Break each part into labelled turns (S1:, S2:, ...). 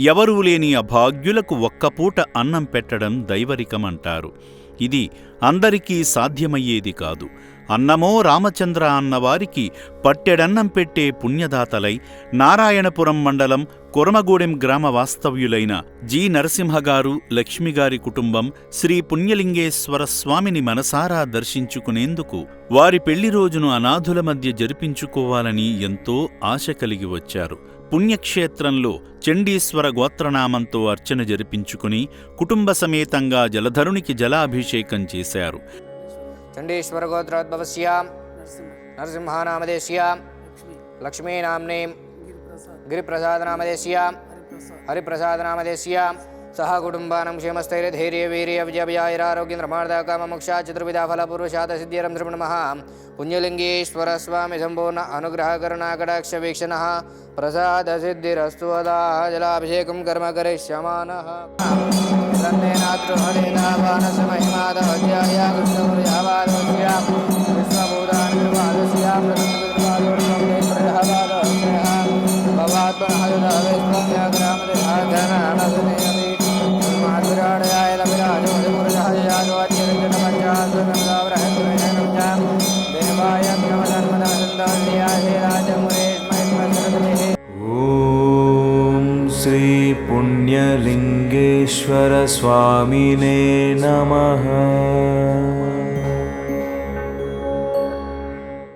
S1: ఎవరూ లేని అభాగ్యులకు ఒక్కపూట అన్నం పెట్టడం దైవరికమంటారు. ఇది అందరికీ సాధ్యమయ్యేది కాదు. అన్నమో రామచంద్ర అన్నవారికి పట్టెడన్నం పెట్టే పుణ్యదాతలై నారాయణపురం మండలం కొరమగూడెం గ్రామ వాస్తవ్యులైన జి నరసింహగారు, లక్ష్మిగారి కుటుంబం శ్రీ పుణ్యలింగేశ్వర స్వామిని మనసారా దర్శించుకునేందుకు వారి పెళ్లి రోజును అనాథుల మధ్య జరిపించుకోవాలని ఎంతో ఆశ కలిగి వచ్చారు. పుణ్యక్షేత్రంలో చండీశ్వర గోత్రనామంతో అర్చన జరిపించుకుని కుటుంబ సమేతంగా జలధరునికి జలాభిషేకం చేశారు.
S2: చండీశ్వర గోత్రోద్భవస్య నరసింహానామదేశ్య లక్ష్మీనామ్నే గిరిప్రసాదనామదేశ్య హరిప్రసాదనామదేశ్య సహ కుటుంబానం క్షేమస్థైర్యధైర్య వీర్య విజయవిజయారోగ్యంద్రమార్దకామోక్ష చతుర్విధ ఫలపూర్వశాత సిద్ధిరం ధృమణమః పుణ్యలింగేశ్వర స్వామి సంపూర్ణ అనుగ్రహ కరుణాకటాక్ష వీక్షణ ప్రసాద సిద్ధిరస్తు అదాః జలాభిషేకం కర్మ కరిష్యమానః
S3: శ్రీ పుణ్యలింగేశ్వర స్వామినే నమః.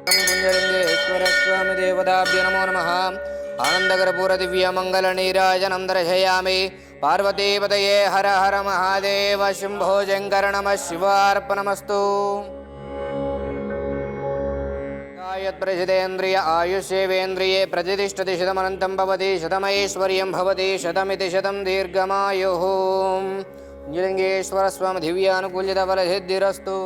S2: పుణ్యలింగేశ్వర స్వామి దేవతాభ్యో నమో నమః. ఆనందకర్పూర దివ్య మంగళ నీరాజనం దర్శయామి. పార్వతీపతయే హర హర మహాదేవ శంభో శంకర నమః శివార్పణమస్తు. యత్ప్రసిదేంద్రియ ఆయుష్యేవేంద్రియే ప్రతిష్టతి శతమనంతం భవతి శతమైశ్వర్యం భవతి శతమితి శతం దీర్ఘమాయుః. పుణ్యలింగేశ్వర స్వామి దివ్యానుకూల్యత ఫలసిద్ధిరస్తు.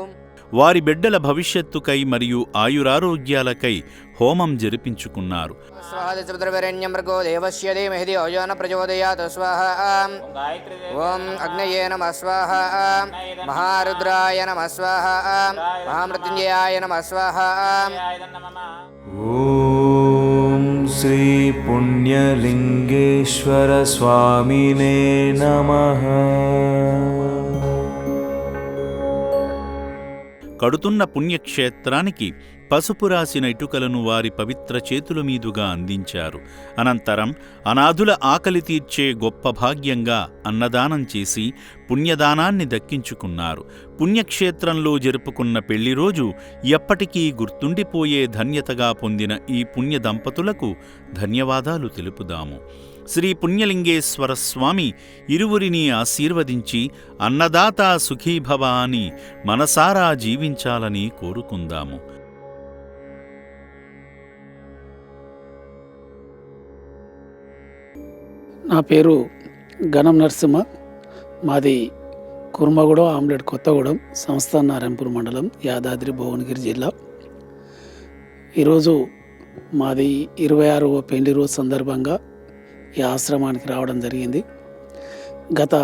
S1: వారి బిడ్డల భవిష్యత్తుకై మరియు ఆయురారోగ్యాలకై హోమం జరిపించుకున్నారు.
S2: స్వాహాదిత్రవరేణ్యం భర్గో దేవస్య ధీమహి ధియో యో న ప్రచోదయాత్. స్వాహ. ఓం అగ్నయే నమః స్వాహ. మహారుద్రాయ నమః స్వాహ. మహామృత్యుంజయాయ నమః స్వాహ.
S3: ఓం శ్రీ పుణ్యలింగేశ్వర స్వామినే నమః.
S1: కడుతున్న పుణ్యక్షేత్రానికి పసుపు రాసిన ఇటుకలను వారి పవిత్ర చేతుల మీదుగా అందించారు. అనంతరం అనాథుల ఆకలి తీర్చే గొప్ప భాగ్యంగా అన్నదానం చేసి పుణ్యదానాన్ని దక్కించుకున్నారు. పుణ్యక్షేత్రంలో జరుపుకున్న పెళ్లి రోజు ఎప్పటికీ గుర్తుండిపోయే ధన్యతగా పొందిన ఈ పుణ్య దంపతులకు ధన్యవాదాలు తెలుపుదాము. శ్రీ పుణ్యలింగేశ్వర స్వామి ఇరువురిని ఆశీర్వదించి అన్నదాత సుఖీభవ అని మనసారా జీవించాలని కోరుకుందాము.
S4: నా పేరు గణం నరసింహ. మాది కుర్మగూడెం ఆమ్లెట్ కొత్తగూడెం సంస్థాన నారాయణపూర్ మండలం యాదాద్రి భువనగిరి జిల్లా. ఈరోజు మాది 26వ పెళ్లి రోజు సందర్భంగా ఈ ఆశ్రమానికి రావడం జరిగింది. గత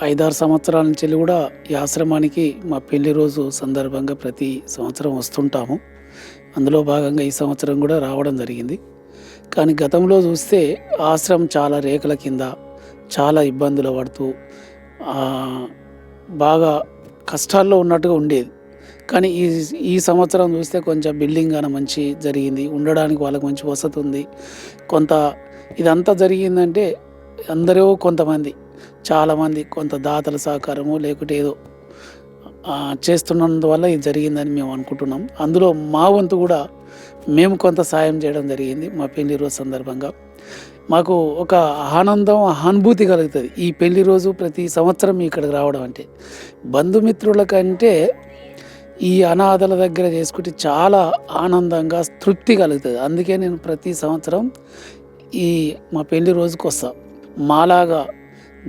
S4: 5-6 సంవత్సరాల నుంచి కూడా ఈ ఆశ్రమానికి మా పెళ్లి రోజు సందర్భంగా ప్రతి సంవత్సరం వస్తుంటాము. అందులో భాగంగా ఈ సంవత్సరం కూడా రావడం జరిగింది. కానీ గతంలో చూస్తే ఆశ్రమం చాలా రేకుల కింద చాలా ఇబ్బందులు పడుతూ బాగా కష్టాల్లో ఉన్నట్టుగా ఉండేది. కానీ ఈ సంవత్సరం చూస్తే కొంచెం బిల్డింగ్ కానీ మంచి జరిగింది, ఉండడానికి వాళ్ళకి మంచి వసతి ఉంది. కొంత ఇదంతా జరిగిందంటే అందరూ కొంతమంది చాలామంది కొంత దాతల సహకారము లేకుంటే ఏదో చేస్తున్నందువల్ల ఇది జరిగిందని మేము అనుకుంటున్నాం. అందులో మా వంతు కూడా మేము కొంత సాయం చేయడం జరిగింది. మా పెళ్లి రోజు సందర్భంగా మాకు ఒక ఆనందం, అనుభూతి కలుగుతుంది ఈ పెళ్లి రోజు ప్రతి సంవత్సరం ఇక్కడికి రావడం అంటే. బంధుమిత్రుల కంటే ఈ అనాథల దగ్గర చేసుకుంటే చాలా ఆనందంగా తృప్తి కలుగుతుంది. అందుకే నేను ప్రతి సంవత్సరం ఈ మా పెళ్లి రోజుకి వస్తా. మాలాగా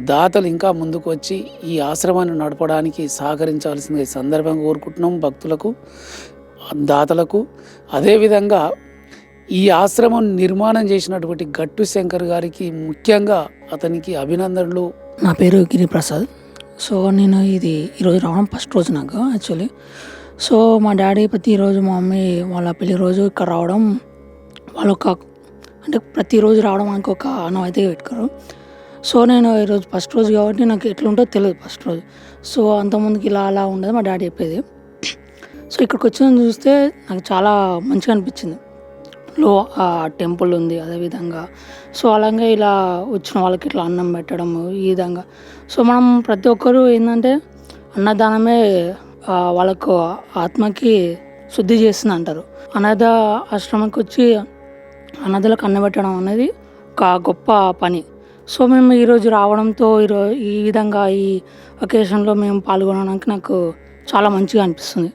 S4: దాతలు ఇంకా ముందుకు వచ్చి ఈ ఆశ్రమాన్ని నడపడానికి సహకరించాల్సిందిగా ఈ సందర్భంగా కోరుకుంటున్నాం. భక్తులకు, దాతలకు. అదేవిధంగా ఈ ఆశ్రమం నిర్మాణం చేసినటువంటి గట్టు శంకర్ గారికి ముఖ్యంగా అతనికి అభినందనలు.
S5: నా పేరు గిరిప్రసాద్. సో నేను ఈరోజు రావడం ఫస్ట్ రోజు నాకు యాక్చువల్లీ. సో మా డాడీ ప్రతిరోజు మా మమ్మీ వాళ్ళ పెళ్లి రోజు ఇక్కడ రావడం, వాళ్ళొక అంటే ప్రతిరోజు రావడం మనకు ఒక ఆనవాయితీగా పెట్టుకోరు. సో నేను ఈరోజు ఫస్ట్ రోజు కాబట్టి నాకు ఎట్లుంటుందో తెలియదు ఫస్ట్ రోజు. సో అంతకుముందుకి ఇలా అలా ఉండదు మా డాడీ చెప్పేది. సో ఇక్కడికి వచ్చిన చూస్తే నాకు చాలా మంచిగా అనిపించింది. లో టెంపుల్ ఉంది అదేవిధంగా. సో అలాగే ఇలా వచ్చిన వాళ్ళకి ఇట్లా అన్నం పెట్టడం ఈ విధంగా. సో మనం ప్రతి ఒక్కరూ ఏంటంటే అన్నదానమే వాళ్ళకు ఆత్మకి శుద్ధి చేస్తుంది అంటారు. అనాథ ఆశ్రమానికి వచ్చి అనాథలకు అన్నం పెట్టడం అనేది ఒక గొప్ప పని. సో మేము ఈరోజు రావడంతో ఈ విధంగా ఈ ఒకేషన్లో మేము పాల్గొనడానికి నాకు చాలా మంచిగా అనిపిస్తుంది.